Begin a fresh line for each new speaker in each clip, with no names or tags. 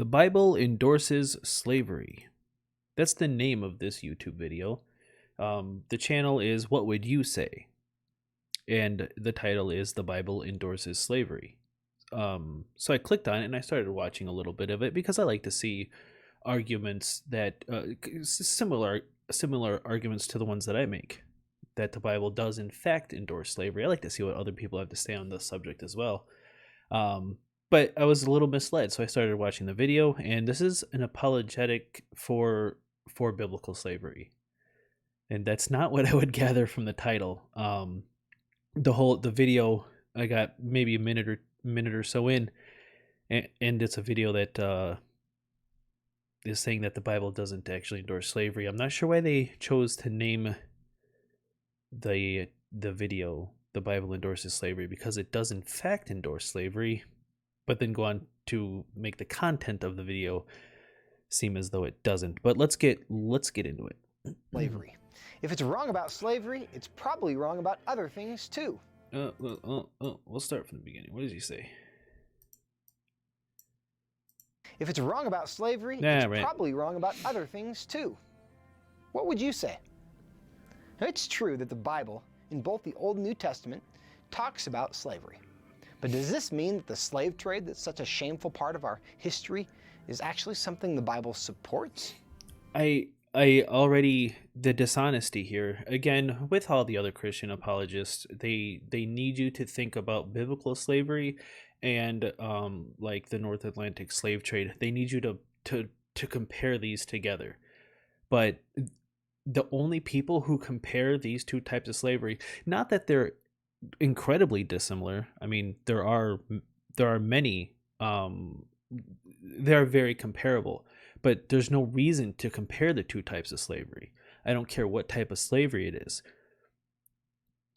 The Bible endorses slavery. That's the name of this YouTube video. The channel is What Would You Say? And the title is The Bible Endorses Slavery. So I clicked on it and I started watching a little bit of it because I like to see arguments that similar arguments to the ones that I make, that the Bible does in fact endorse slavery. I like to see what other people have to say on this subject as well. But I was a little misled, so I started watching the video, and this is an apologetic for biblical slavery, and that's not what I would gather from the title. The video, I got maybe a minute or so in, and it's a video that is saying that the Bible doesn't actually endorse slavery. I'm not sure why they chose to name the video "The Bible Endorses Slavery," because it does in fact endorse slavery, but then go on to make the content of the video seem as though it doesn't. But let's get into it.
Slavery. If it's wrong about slavery, it's probably wrong about other things too.
We'll start from the beginning. What does he say?
If it's wrong about slavery, it's probably wrong about other things too. What would you say? Now, it's true that the Bible, in both the Old and New Testament, talks about slavery. But does this mean that the slave trade, that's such a shameful part of our history, is actually something the Bible supports?
I already, the dishonesty here, again, with all the other Christian apologists, they need you to think about biblical slavery and like the North Atlantic slave trade. They need you to compare these together. But the only people who compare these two types of slavery, not that they're incredibly dissimilar. I mean, there are many, they're very comparable, but there's no reason to compare the two types of slavery. I don't care what type of slavery it is.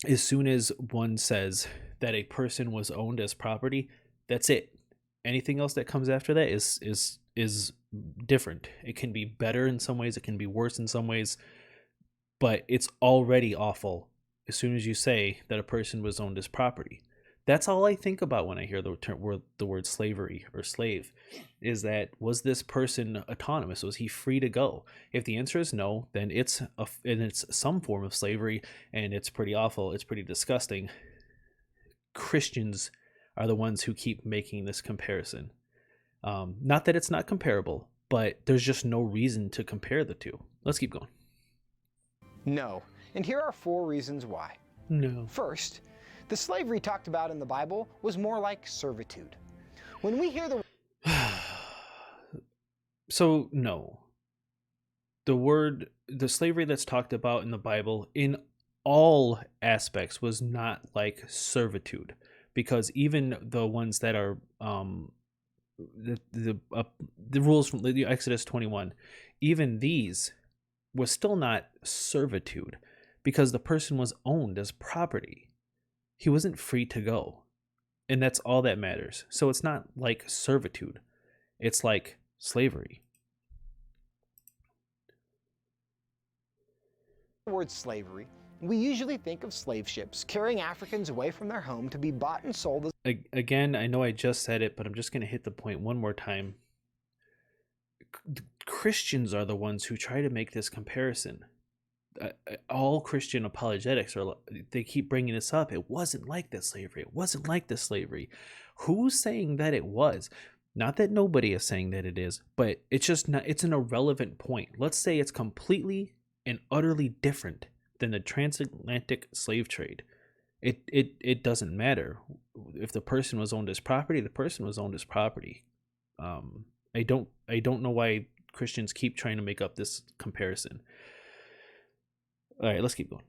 As soon as one says that a person was owned as property, that's it. Anything else that comes after that is different. It can be better in some ways, it can be worse in some ways, but it's already awful as soon as you say that a person was owned as property. That's all I think about when I hear the word slavery or slave, is that, was this person autonomous? Was he free to go? If the answer is no, then it's some form of slavery, and it's pretty awful. It's pretty disgusting. Christians are the ones who keep making this comparison. Not that it's not comparable, but there's just no reason to compare the two. Let's keep going.
No. And here are 4 reasons why.
No.
First, the slavery talked about in the Bible was more like servitude. When we hear the
So, no. The slavery that's talked about in the Bible in all aspects was not like servitude, because even the ones that are the rules from Exodus 21, even these was still not servitude, because the person was owned as property. He wasn't free to go. And that's all that matters. So it's not like servitude. It's like slavery.
The word slavery, we usually think of slave ships carrying Africans away from their home to be bought and sold as...
Again, I know I just said it, but I'm just going to hit the point one more time. Christians are the ones who try to make this comparison. All Christian apologetics they keep bringing this up. It wasn't like this slavery. It wasn't like this slavery. Who's saying that it was? Not that nobody is saying that it is, but it's just not. It's an irrelevant point. Let's say it's completely and utterly different than the transatlantic slave trade. It doesn't matter. If the person was owned as property, the person was owned as property. I don't know why Christians keep trying to make up this comparison. All right, let's keep going.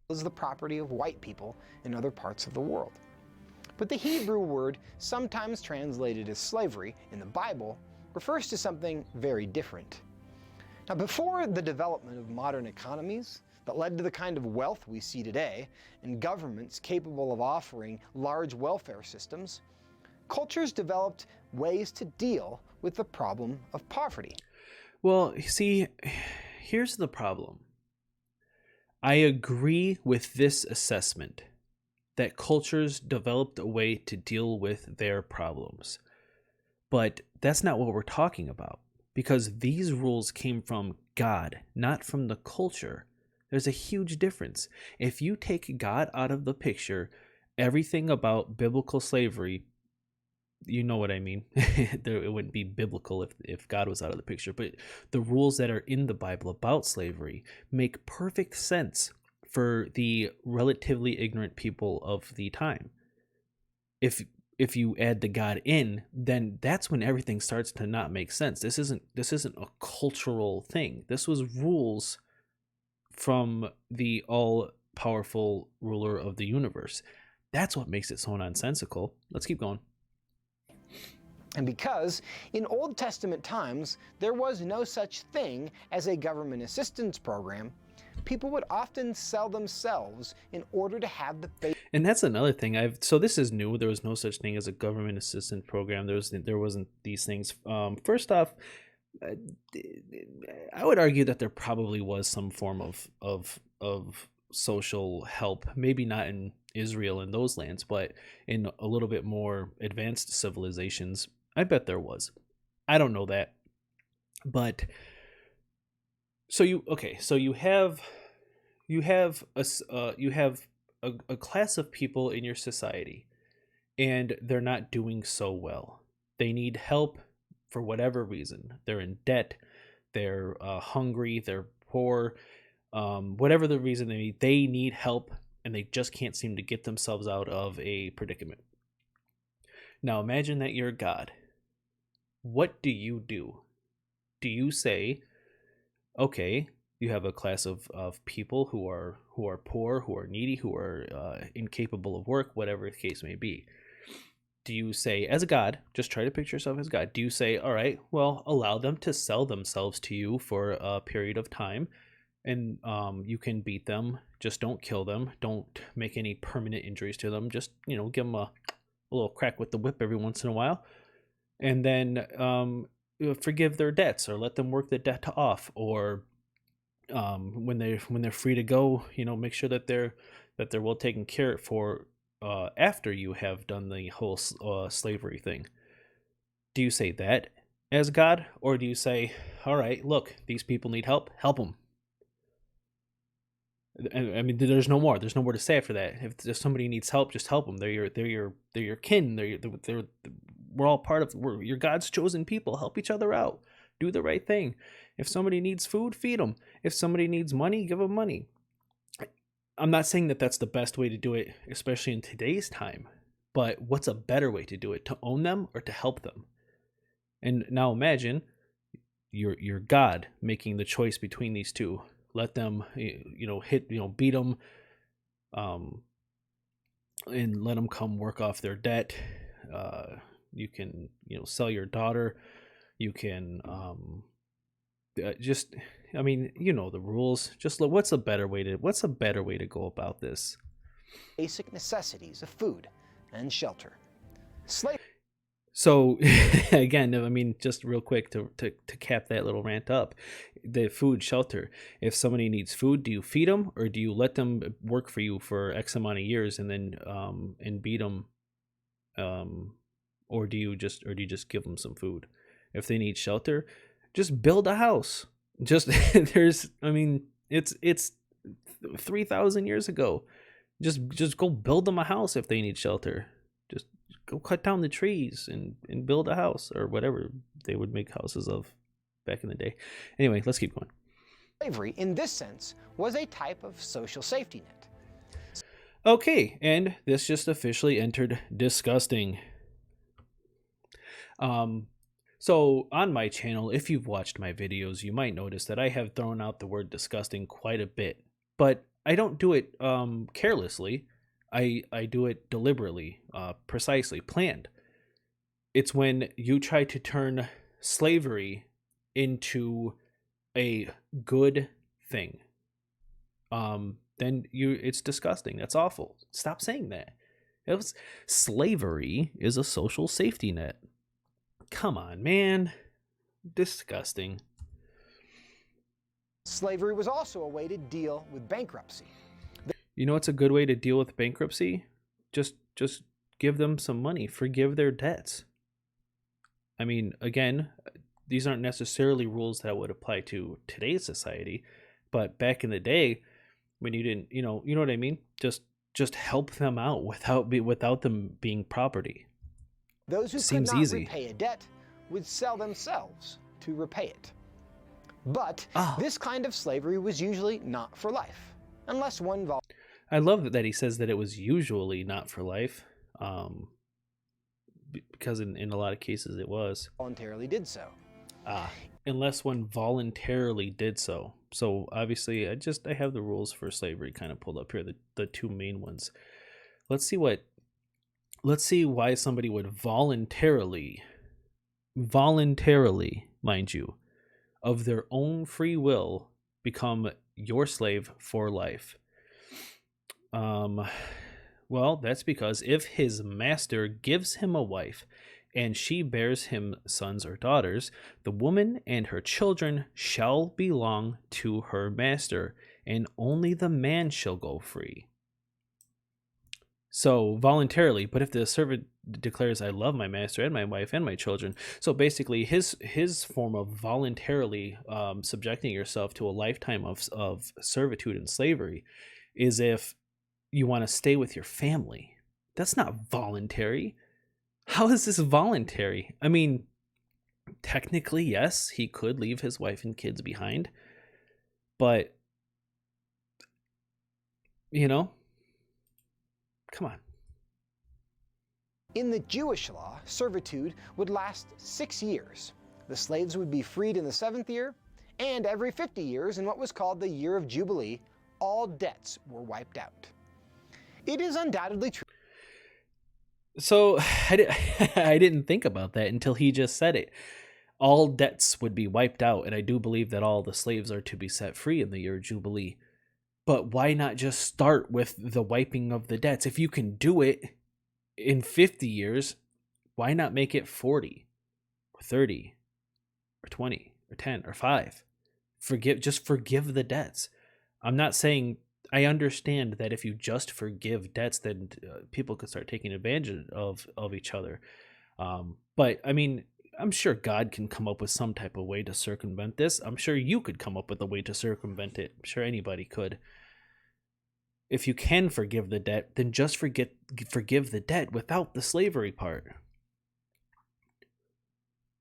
...as the property of white people in other parts of the world. But the Hebrew word, sometimes translated as slavery in the Bible, refers to something very different. Now, before the development of modern economies that led to the kind of wealth we see today, and governments capable of offering large welfare systems, cultures developed ways to deal with the problem of poverty.
Well, see, here's the problem. I agree with this assessment that cultures developed a way to deal with their problems. But that's not what we're talking about, because these rules came from God, not from the culture. There's a huge difference. If you take God out of the picture, everything about biblical slavery, you know what I mean. It wouldn't be biblical if God was out of the picture, but the rules that are in the Bible about slavery make perfect sense for the relatively ignorant people of the time. If you add the God in, then that's when everything starts to not make sense. This isn't a cultural thing. This was rules from the all powerful ruler of the universe. That's what makes it so nonsensical. Let's keep going.
And because in Old Testament times there was no such thing as a government assistance program, people would often sell themselves in order to have the faith.
And that's another thing. So this is new. There was no such thing as a government assistance program. There wasn't these things. First off, I would argue that there probably was some form of social help. Maybe not in Israel and those lands, but in a little bit more advanced civilizations, I bet there was. I don't know that, but so you have a class of people in your society, and they're not doing so well. They need help for whatever reason. They're in debt, they're hungry, they're poor, whatever the reason they need help, and they just can't seem to get themselves out of a predicament. Now imagine that you're God. What do you do? Do you say, okay, you have a class of people who are poor, who are needy, who are incapable of work, whatever the case may be? Do you say, as a God, just try to picture yourself as God, do you say, all right, well, allow them to sell themselves to you for a period of time, and you can beat them, just don't kill them, don't make any permanent injuries to them, just, give them a little crack with the whip every once in a while, and then forgive their debts, or let them work the debt off, or when they're free to go, make sure that they're well taken care for after you have done the whole slavery thing. Do you say that as God, or do you say, all right, look, these people need help them? I mean, there's no more to say after that. If somebody needs help, just help them. They're your kin. We're all we're your God's chosen people. Help each other out. Do the right thing. If somebody needs food, feed them. If somebody needs money, give them money. I'm not saying that that's the best way to do it, especially in today's time. But what's a better way to do it? To own them or to help them? And now imagine you're God making the choice between these two. Let them, beat them, and let them come work off their debt. You can, sell your daughter. You can just, the rules. Just look, what's a better way to go about this?
Basic necessities of food and shelter.
So again, just real quick to cap that little rant up, the food, shelter. If somebody needs food, do you feed them, or do you let them work for you for X amount of years and then and beat them, or do you just give them some food? If they need shelter, just build a house. Just it's 3,000 years ago. Just go build them a house if they need shelter. Just go cut down the trees and build a house, or whatever they would make houses of back in the day. Anyway, let's keep going.
Slavery, in this sense, was a type of social safety net.
Okay, and this just officially entered disgusting. So on my channel, if you've watched my videos, you might notice that I have thrown out the word disgusting quite a bit, but I don't do it carelessly. I do it deliberately, precisely, planned. It's when you try to turn slavery into a good thing. Then it's disgusting. That's awful. Stop saying that. Slavery is a social safety net. Come on, man. Disgusting.
Slavery was also a way to deal with bankruptcy.
You know what's a good way to deal with bankruptcy? Just give them some money. Forgive their debts. I mean, again, these aren't necessarily rules that would apply to today's society, but back in the day when you didn't, you know what I mean? Just help them out without them being property.
Those who could
Seems
not
easy.
repay a debt would sell themselves to repay it. But
Ah,
this kind of slavery was usually not for life, unless one
I love that he says that it was usually not for life, because in a lot of cases it was.
voluntarily did so.
Ah, unless one voluntarily did so. So obviously, I have the rules for slavery kind of pulled up here, the two main ones. Let's see why somebody would voluntarily, mind you, of their own free will, become your slave for life. Well, that's because if his master gives him a wife and she bears him sons or daughters, the woman and her children shall belong to her master, and only the man shall go free. So voluntarily, but if the servant declares, "I love my master and my wife and my children," so basically his form of voluntarily subjecting yourself to a lifetime of servitude and slavery is if you want to stay with your family. That's not voluntary. How is this voluntary? I mean, technically, yes, he could leave his wife and kids behind, but come on.
In the Jewish law, servitude would last 6 years. The slaves would be freed in the 7th year, and every 50 years, in what was called the Year of Jubilee, all debts were wiped out. It is undoubtedly true.
So I didn't think about that until he just said it. All debts would be wiped out, and I do believe that all the slaves are to be set free in the Year of Jubilee. But why not just start with the wiping of the debts? If you can do it in 50 years, why not make it 40 or 30 or 20 or 10 or 5? Just forgive the debts. I'm not saying, I understand that if you just forgive debts, then people could start taking advantage of each other. But I mean, I'm sure God can come up with some type of way to circumvent this. I'm sure you could come up with a way to circumvent it. I'm sure anybody could. If you can forgive the debt, then just forgive the debt without the slavery part.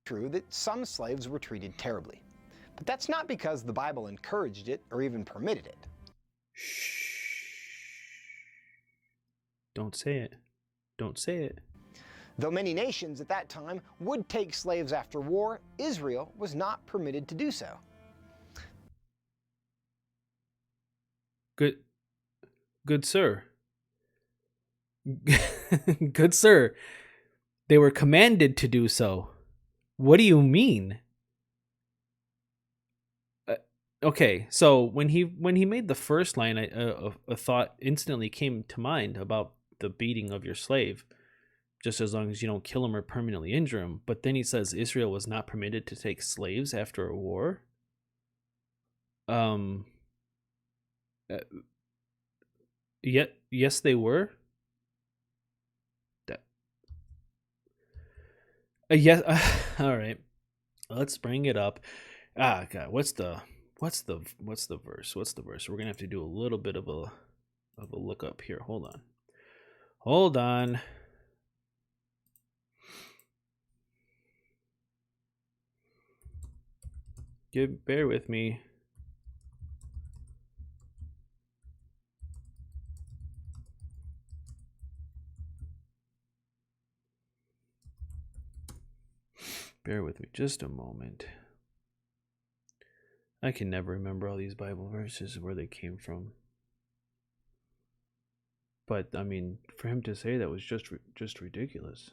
True that some slaves were treated terribly, but that's not because the Bible encouraged it or even permitted it.
Shh. Don't say it. Don't say it.
Though many nations at that time would take slaves after war, Israel was not permitted to do so.
Good sir. Good sir. They were commanded to do so. What do you mean? Okay, so when he made the first line, a thought instantly came to mind about the beating of your slave, just as long as you don't kill him or permanently injure him. But then he says Israel was not permitted to take slaves after a war. Yes, they were. Yes. All right. Let's bring it up. Ah, God, what's the verse? What's the verse? We're gonna have to do a little bit of a look up here. Hold on. Bear with me. Bear with me just a moment. I can never remember all these Bible verses, where they came from. But I mean, for him to say that was just ridiculous.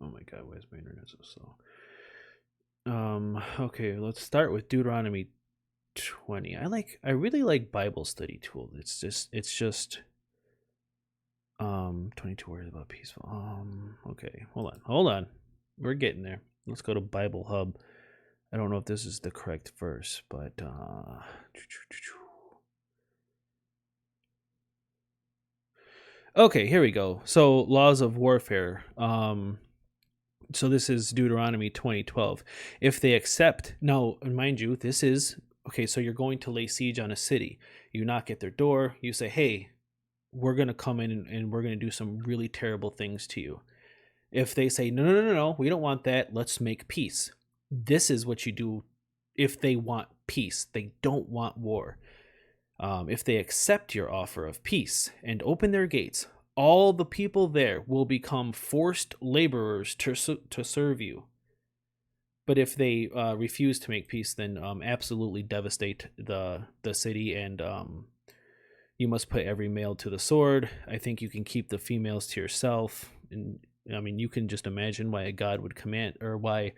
Oh my God, why is my internet so slow? Okay, let's start with Deuteronomy 20. I really like Bible study tool. It's just 22 words about peaceful. Okay, hold on. We're getting there. Let's go to Bible Hub. I don't know if this is the correct verse, but okay, here we go. So laws of warfare. So this is Deuteronomy 20:12. If they accept, now mind you, this is okay. So you're going to lay siege on a city. You knock at their door. You say, "Hey, we're going to come in and we're going to do some really terrible things to you." If they say, "No, no, no, no, no, we don't want that. Let's make peace." This is what you do if they want peace. They don't want war. If they accept your offer of peace and open their gates, all the people there will become forced laborers to serve you. But if they refuse to make peace, then absolutely devastate the city, and you must put every male to the sword. I think you can keep the females to yourself. And I mean, you can just imagine why a god would command, or why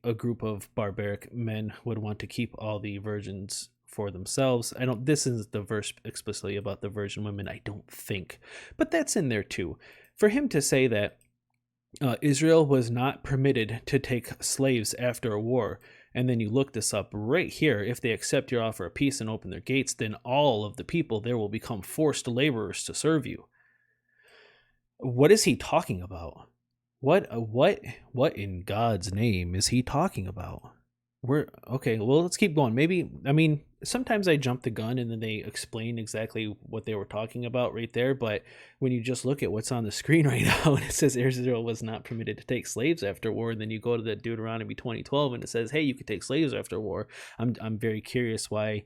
a group of barbaric men would want to keep all the virgins for themselves. I don't, this is the verse explicitly about the virgin women, I don't think, but that's in there too. For him to say that Israel was not permitted to take slaves after a war, and then you look this up right here, if they accept your offer of peace and open their gates, then all of the people there will become forced laborers to serve you. What is he talking about? What in God's name is he talking about? Okay, well, let's keep going. Maybe, I mean, sometimes I jump the gun and then they explain exactly what they were talking about right there, but when you just look at what's on the screen right now and it says Israel was not permitted to take slaves after war, and then you go to the Deuteronomy 20:12 and it says, hey, you could take slaves after war. I'm very curious why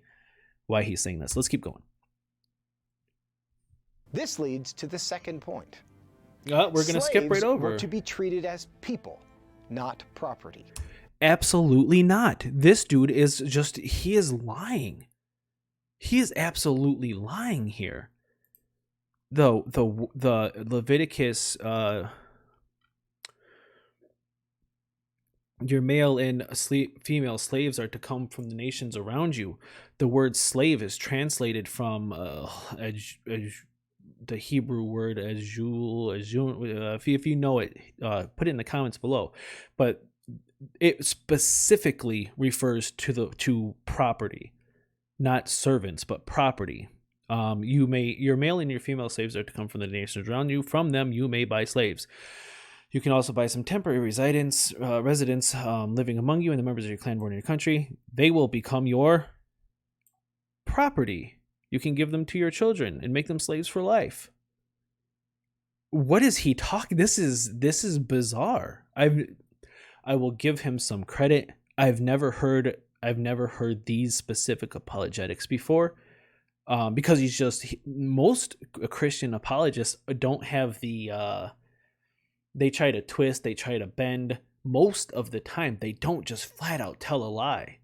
he's saying this. Let's keep going.
This leads to the second point.
We're going to skip right over.
Were to be treated as people, not property.
Absolutely not. This dude is just, he is lying. He is absolutely lying here. The Leviticus, your male and female slaves are to come from the nations around you. The word slave is translated from the Hebrew word azul. If you know it, put it in the comments below. But it specifically refers to property, not servants, but property. Your male and your female slaves are to come from the nations around you. From them you may buy slaves. You can also buy some temporary residents living among you and the members of your clan born in your country. They will become your property. You can give them to your children and make them slaves for life. What is he talking? This is bizarre. I will give him some credit. I've never heard these specific apologetics before, because most Christian apologists don't have the. They try to twist, they try to bend. Most of the time, they don't just flat out tell a lie.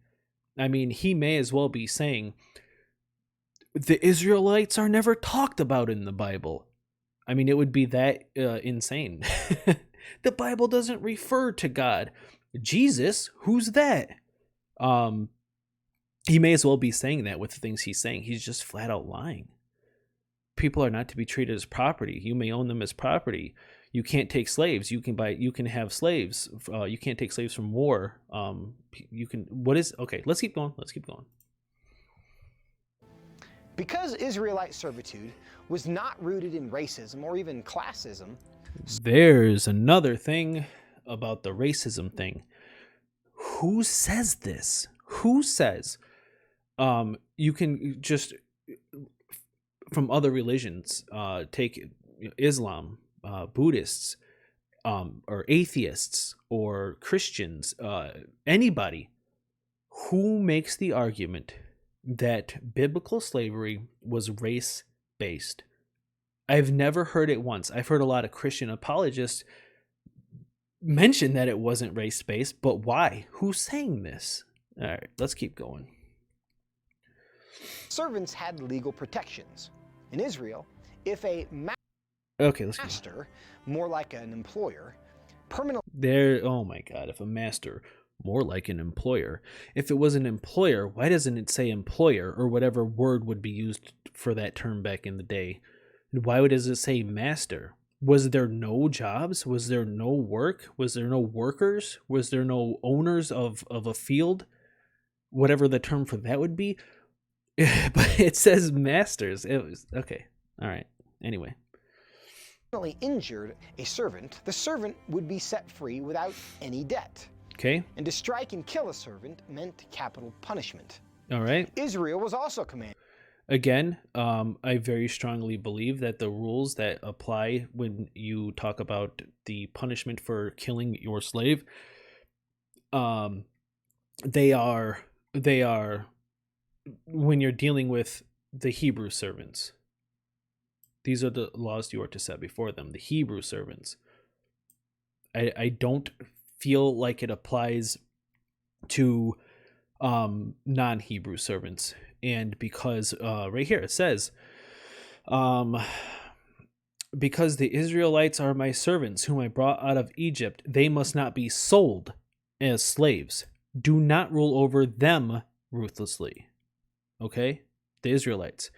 I mean, he may as well be saying the Israelites are never talked about in the Bible. I mean, it would be that insane. The Bible doesn't refer to God. Jesus, who's that? He may as well be saying that with the things he's saying. He's just flat out lying. People are not to be treated as property. You may own them as property. You can't take slaves. You can have slaves. You can't take slaves from war. Okay, let's keep going.
Because Israelite servitude was not rooted in racism or even classism.
There's another thing about the racism thing. Who says this? Who says you can just, from other religions, take Islam, Buddhists, or atheists, or Christians, anybody who makes the argument that biblical slavery was race-based. I've never heard it once. I've heard a lot of Christian apologists mention that it wasn't race-based, but why? Who's saying this? All right, let's keep going.
Servants had legal protections. In Israel, if a master, more like an employer,
oh my God, if a master, more like an employer. If it was an employer, why doesn't it say employer, or whatever word would be used for that term back in the day? Why does it say master? Was there no jobs? Was there no work? Was there no workers? Was there no owners of a field? Whatever the term for that would be. But it says masters. It was okay. All right. Anyway.
injured a servant, the servant would be set free without any debt.
Okay.
And to strike and kill a servant meant capital punishment.
All right.
Israel was also commanded.
Again, I very strongly believe that the rules that apply when you talk about the punishment for killing your slave, they are when you're dealing with the Hebrew servants. These are the laws you are to set before them, the Hebrew servants. I don't feel like it applies to non-Hebrew servants. And because right here it says, because the Israelites are my servants whom I brought out of Egypt, they must not be sold as slaves. Do not rule over them ruthlessly. Okay? The Israelites.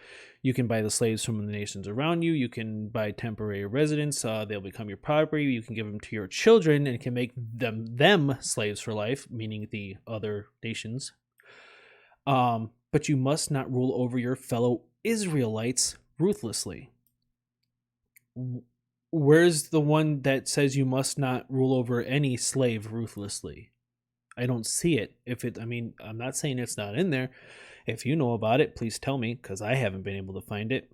You can buy the slaves from the nations around you. You can buy temporary residents. They'll become your property. You can give them to your children and can make them slaves for life, meaning the other nations. But you must not rule over your fellow Israelites ruthlessly. Where's the one that says you must not rule over any slave ruthlessly? I don't see it. I'm not saying it's not in there. If you know about it, please tell me, because I haven't been able to find it.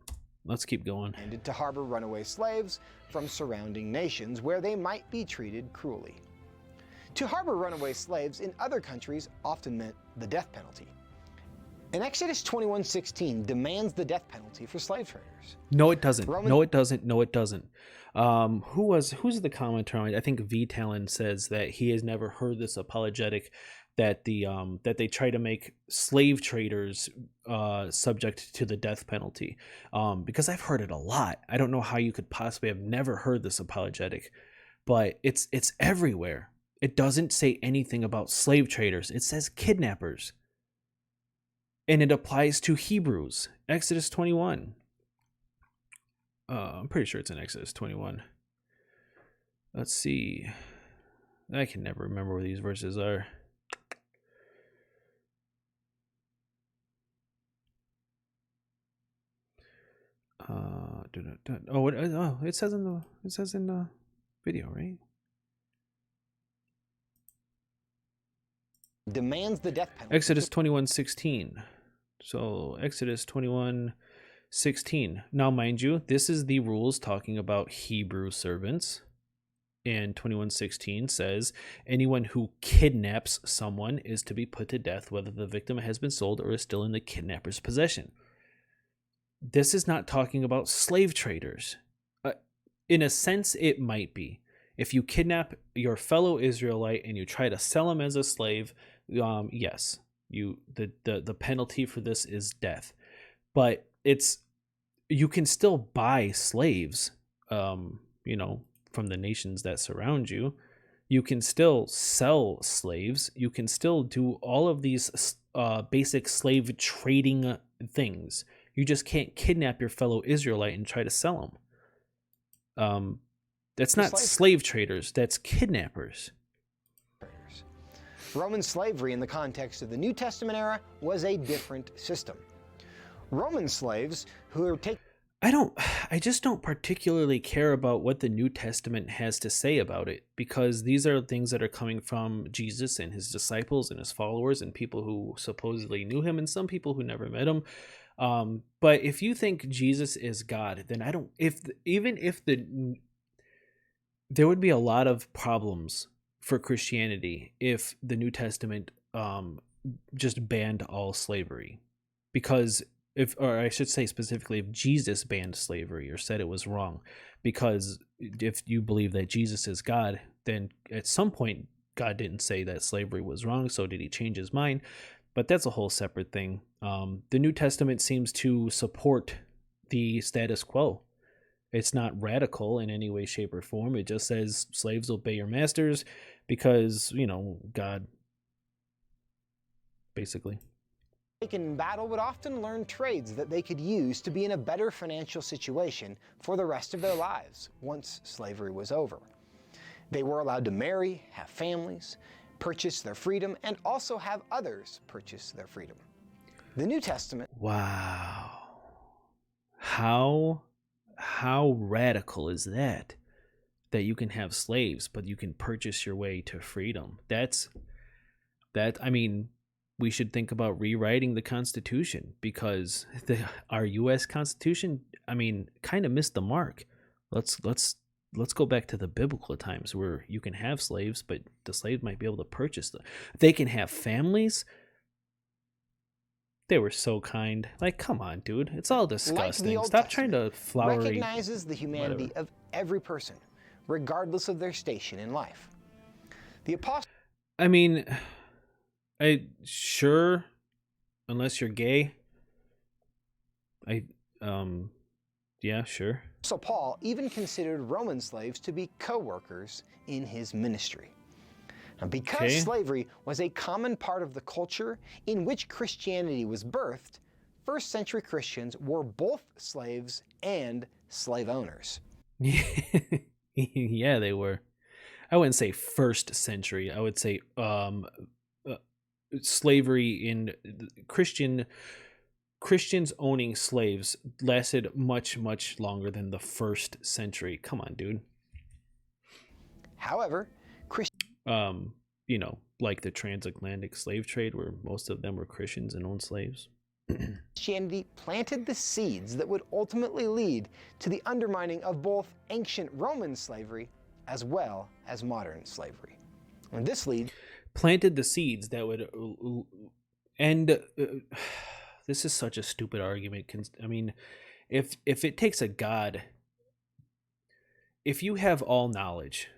Let's keep going.
And to harbor runaway slaves from surrounding nations where they might be treated cruelly. To harbor runaway slaves in other countries often meant the death penalty. And Exodus 21:16 demands the death penalty for slave traders.
No, it doesn't. No, it doesn't. No, it doesn't. Who's the commenter on it? I think V Talon says that he has never heard this apologetic that that they try to make slave traders subject to the death penalty. Because I've heard it a lot. I don't know how you could possibly have never heard this apologetic, but it's everywhere. It doesn't say anything about slave traders. It says kidnappers. And it applies to Hebrews. Exodus 21. I'm pretty sure it's in Exodus 21. Let's see. I can never remember where these verses are. It says in the video, right?
Demands the death penalty.
Exodus 21:16. So Exodus 21:16. Now, mind you, this is the rules talking about Hebrew servants. And 21:16 says, anyone who kidnaps someone is to be put to death, whether the victim has been sold or is still in the kidnapper's possession. This is not talking about slave traders. In a sense, it might be. If you kidnap your fellow Israelite and you try to sell him as a slave, yes, the penalty for this is death. But you can still buy slaves, from the nations that surround you. You can still sell slaves. You can still do all of these basic slave trading things. You just can't kidnap your fellow Israelite and try to sell them. That's not slave traders. That's kidnappers.
Roman slavery in the context of the New Testament era was a different system. Roman slaves who were taken...
I just don't particularly care about what the New Testament has to say about it, because these are things that are coming from Jesus and his disciples and his followers and people who supposedly knew him and some people who never met him. But if you think Jesus is God, then there would be a lot of problems for Christianity if the New Testament just banned all slavery. Because or I should say specifically, if Jesus banned slavery or said it was wrong. Because if you believe that Jesus is God, then at some point God didn't say that slavery was wrong, so did he change his mind? But that's a whole separate thing. The New Testament seems to support the status quo. It's not radical in any way, shape, or form. It just says slaves obey your masters because, God, basically.
Taken in battle would often learn trades that they could use to be in a better financial situation for the rest of their lives once slavery was over. They were allowed to marry, have families, purchase their freedom, and also have others purchase their freedom. The New Testament...
Wow. How how radical is that? That you can have slaves, but you can purchase your way to freedom. I mean, we should think about rewriting the Constitution, because our U.S. Constitution, I mean, kind of missed the mark. Let's go back to the biblical times where you can have slaves, but the slave might be able to purchase them. They can have families. They were so kind. Like, come on, dude. It's all disgusting.
Like
Stop trying to flowery.
Recognizes the humanity
whatever.
of every person, regardless of their station in life. The apostle.
I mean, sure, unless you're gay. Yeah, sure.
So Paul even considered Roman slaves to be co-workers in his ministry. Now, because slavery was a common part of the culture in which Christianity was birthed, first century Christians were both slaves and slave owners.
Yeah, they were. I wouldn't say first century. I would say slavery in Christians owning slaves lasted much longer than the first century. Come on, dude.
However,
you know, like the transatlantic slave trade, where most of them were Christians and owned slaves.
Christianity planted the seeds that would ultimately lead to the undermining of both ancient Roman slavery as well as modern slavery. And this leads
planted the seeds that would end. This is such a stupid argument. I mean, if it takes a God, if you have all knowledge,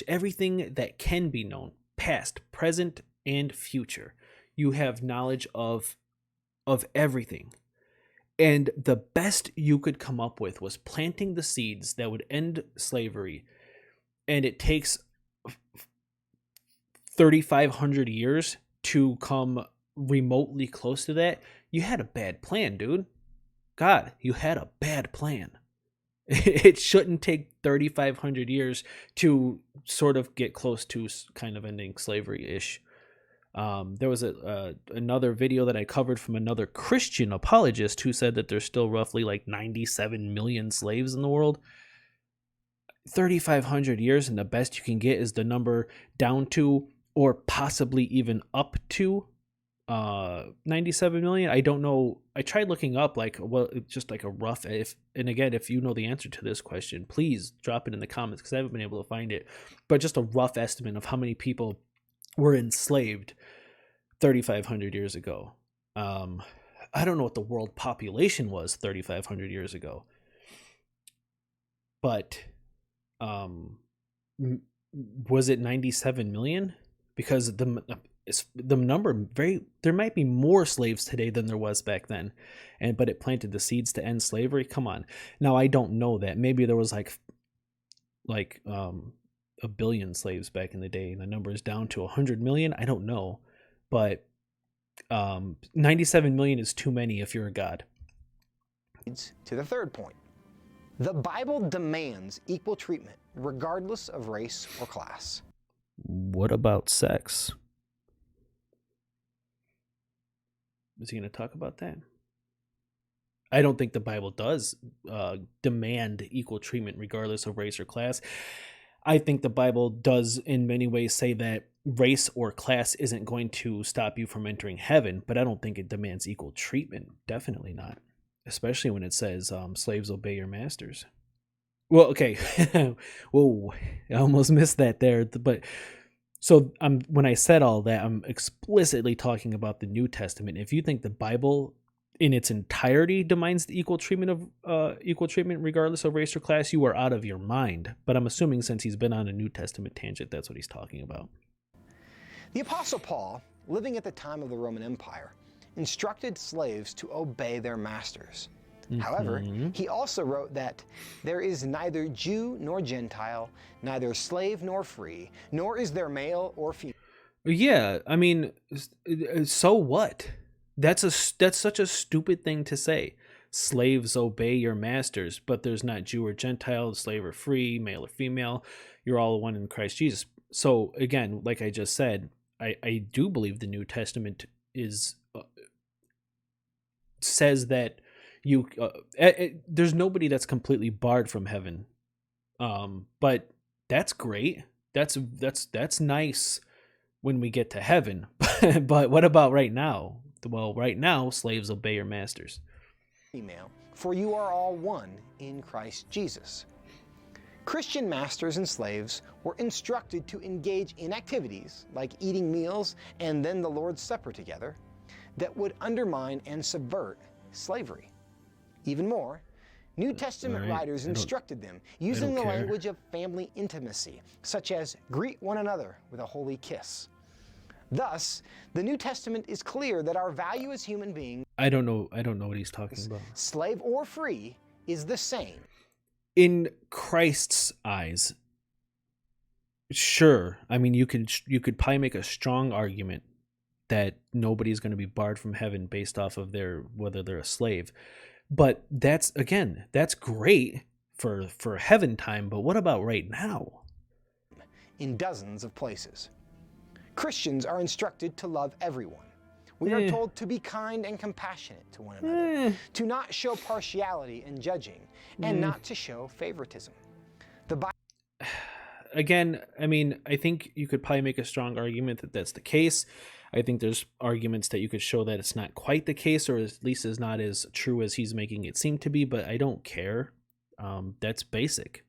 everything that can be known, past, present, and future, you have knowledge of everything. And the best you could come up with was planting the seeds that would end slavery. And it takes 3,500 years to come remotely close to that. You had a bad plan, dude. God, you had a bad plan. It shouldn't take 3,500 years to sort of get close to kind of ending slavery-ish. There was another video that I covered from another Christian apologist who said that there's still roughly like 97 million slaves in the world. 3,500 years, and the best you can get is the number down to, or possibly even up to, 97 million. I don't know. I tried looking up just like a rough, and again, if you know the answer to this question, please drop it in the comments, because I haven't been able to find it. But just a rough estimate of how many people were enslaved 3,500 years ago. I don't know what the world population was 3,500 years ago, but was it 97 million? Because the number there might be more slaves today than there was back then, but it planted the seeds to end slavery. Come on. Now, I don't know that. Maybe there was like a billion slaves back in the day, and the number is down to 100 million. I don't know, but 97 million is too many if you're a god.
To the third point. The Bible demands equal treatment regardless of race or class.
What about sex? Is he going to talk about that? I don't think the Bible does demand equal treatment regardless of race or class. I think the Bible does in many ways say that race or class isn't going to stop you from entering heaven, but I don't think it demands equal treatment. Definitely not. Especially when it says, slaves, obey your masters. Well, okay. Whoa, I almost missed that there. But so when I said all that, I'm explicitly talking about the New Testament. If you think the Bible in its entirety demands the equal treatment regardless of race or class, you are out of your mind. But I'm assuming since he's been on a New Testament tangent, that's what he's talking about.
The Apostle Paul, living at the time of the Roman Empire, instructed slaves to obey their masters. Mm-hmm. However, he also wrote that there is neither Jew nor Gentile, neither slave nor free, nor is there male or female.
Yeah, I mean, so what? That's such a stupid thing to say. Slaves, obey your masters, but there's not Jew or Gentile, slave or free, male or female. You're all one in Christ Jesus. So again, like I just said, I do believe the New Testament says that There's nobody that's completely barred from heaven. But that's great. That's nice when we get to heaven. But what about right now? Well, right now, slaves obey your masters.
Female, for you are all one in Christ Jesus. Christian masters and slaves were instructed to engage in activities like eating meals and then the Lord's Supper together that would undermine and subvert slavery. Even more, New Testament writers instructed them using the language of family intimacy, such as greet one another with a holy kiss. Thus, the New Testament is clear that our value as human beings,
I don't know what he's talking about.
slave or free, is the same.
In Christ's eyes, sure. I mean, you could probably make a strong argument that nobody's going to be barred from heaven based off of whether they're a slave. But that's great for heaven time, but what about right now?
In dozens of places. Christians are instructed to love everyone. We are told to be kind and compassionate to one another, to not show partiality in judging, and not to show favoritism. The Bible.
Again, I mean, I think you could probably make a strong argument that that's the case. I think there's arguments that you could show that it's not quite the case, or at least is not as true as he's making it seem to be, but I don't care. That's basic.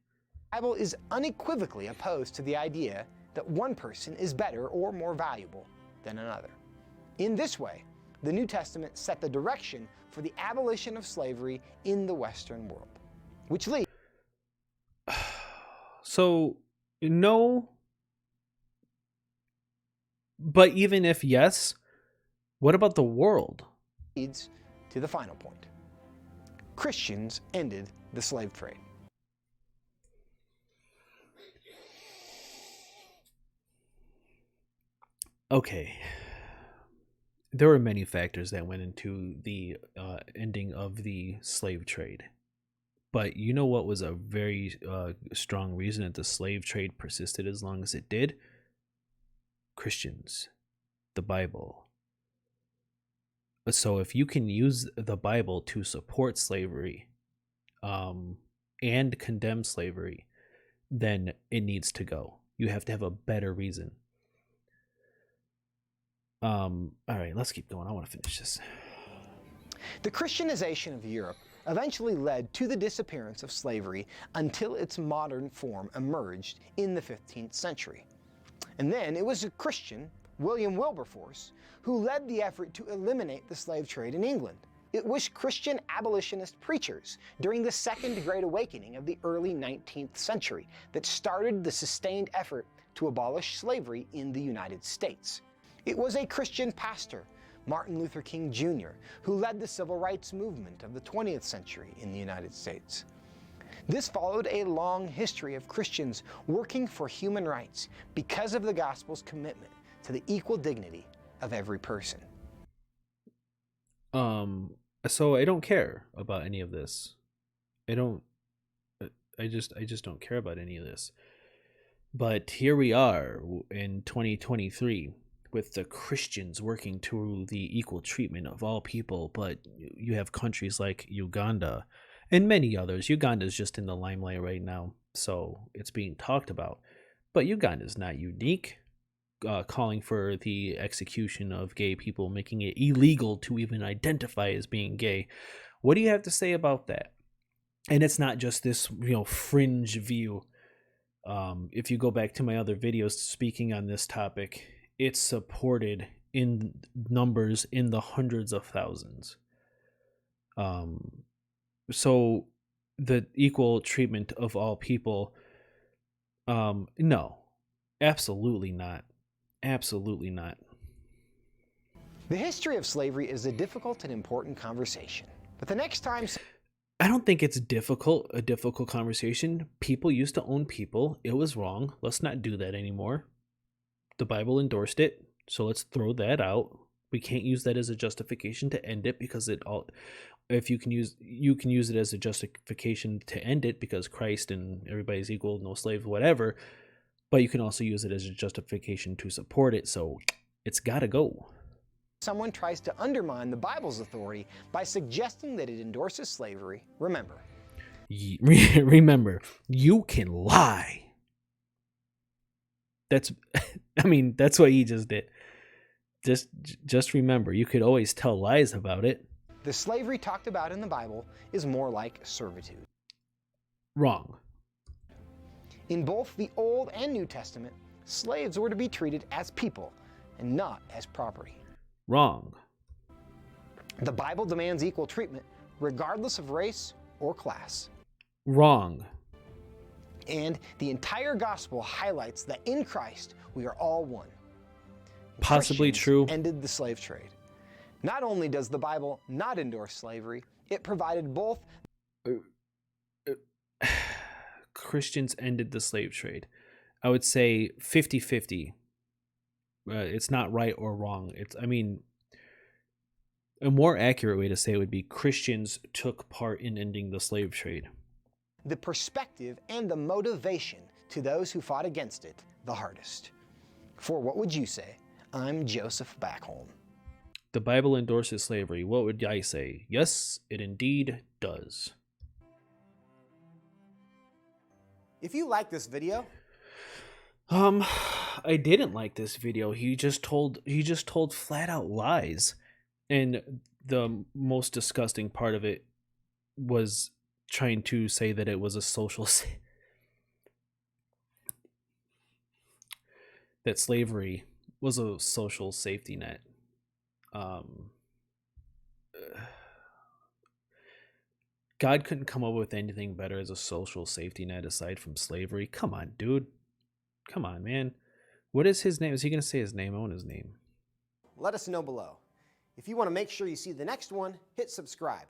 The Bible is unequivocally opposed to the idea that one person is better or more valuable than another. In this way, the New Testament set the direction for the abolition of slavery in the Western world, which leads.
So, no. But even if yes, what about the world?
Leads to the final point. Christians ended the slave trade.
Okay. There were many factors that went into the ending of the slave trade. But you know what was a very strong reason that the slave trade persisted as long as it did? Christians, the Bible. So if you can use the Bible to support slavery and condemn slavery, then it needs to go. You have to have a better reason. All right, let's keep going. I want to finish this.
The Christianization of Europe eventually led to the disappearance of slavery until its modern form emerged in the 15th century. And then it was a Christian, William Wilberforce, who led the effort to eliminate the slave trade in England. It was Christian abolitionist preachers during the Second Great Awakening of the early 19th century that started the sustained effort to abolish slavery in the United States. It was a Christian pastor, Martin Luther King Jr., who led the civil rights movement of the 20th century in the United States. This followed a long history of Christians working for human rights because of the gospel's commitment to the equal dignity of every person.
So I don't care about any of this. I just don't care about any of this. But here we are in 2023 with the Christians working to the equal treatment of all people, but you have countries like Uganda and many others. Uganda is just in the limelight right now, so it's being talked about. But Uganda is not unique, calling for the execution of gay people, making it illegal to even identify as being gay. What do you have to say about that? And it's not just this, fringe view. If you go back to my other videos speaking on this topic, it's supported in numbers in the hundreds of thousands. So the equal treatment of all people, no, absolutely not. Absolutely not.
The history of slavery is a difficult and important conversation. But the next time...
I don't think it's a difficult conversation. People used to own people. It was wrong. Let's not do that anymore. The Bible endorsed it, so let's throw that out. We can't use that as a justification to end it, because if you can use it as a justification to end it because Christ and everybody's equal, no slaves, whatever. But you can also use it as a justification to support it, so it's got to go.
someone tries to undermine the Bible's authority by suggesting that it endorses slavery, remember,
remember, you can lie. That's, I mean, that's what he just did. Just remember, you could always tell lies about it.
the slavery talked about in the Bible is more like servitude.
Wrong.
In both the Old and New Testament, slaves were to be treated as people and not as property.
Wrong.
The Bible demands equal treatment regardless of race or class.
Wrong.
And the entire gospel highlights that in Christ we are all one.
Possibly
Christians
true.
ended the slave trade. Not only does the Bible not endorse slavery, it provided both.
Christians ended the slave trade. I would say 50-50. It's not right or wrong. I mean, a more accurate way to say it would be Christians took part in ending the slave trade.
The perspective and the motivation to those who fought against it the hardest. For what would you say? I'm Joseph Backholm.
The Bible endorses slavery. What would I say? Yes, it indeed does.
If you like this video,
I didn't like this video. He just told flat out lies. And the most disgusting part of it was trying to say that it was a social that slavery was a social safety net. God couldn't come up with anything better as a social safety net aside from slavery. Come on, dude. Come on, man. What is his name? Is he going to say his name? I want his name.
let us know below. If you want to make sure you see the next one, hit subscribe.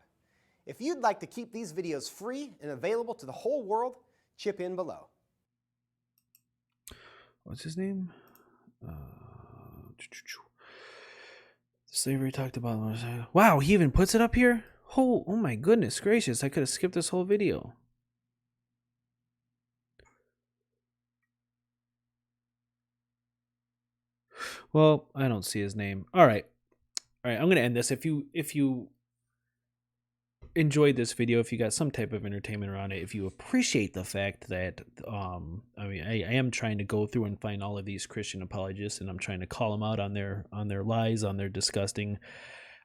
If you'd like to keep these videos free and available to the whole world, chip in below.
What's his name? Slavery talked about. Wow, he even puts it up here? Oh my goodness gracious. I could have skipped this whole video. Well, I don't see his name. All right, I'm going to end this. If you enjoyed this video, if you got some type of entertainment around it, if you appreciate the fact that I am trying to go through and find all of these Christian apologists, and I'm trying to call them out on their lies, on their disgusting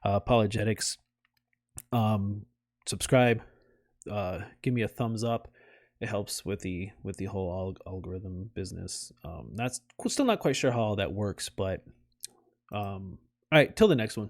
apologetics. Subscribe, give me a thumbs up. It helps with the whole algorithm business. That's still not quite sure how all that works, but all right, till the next one.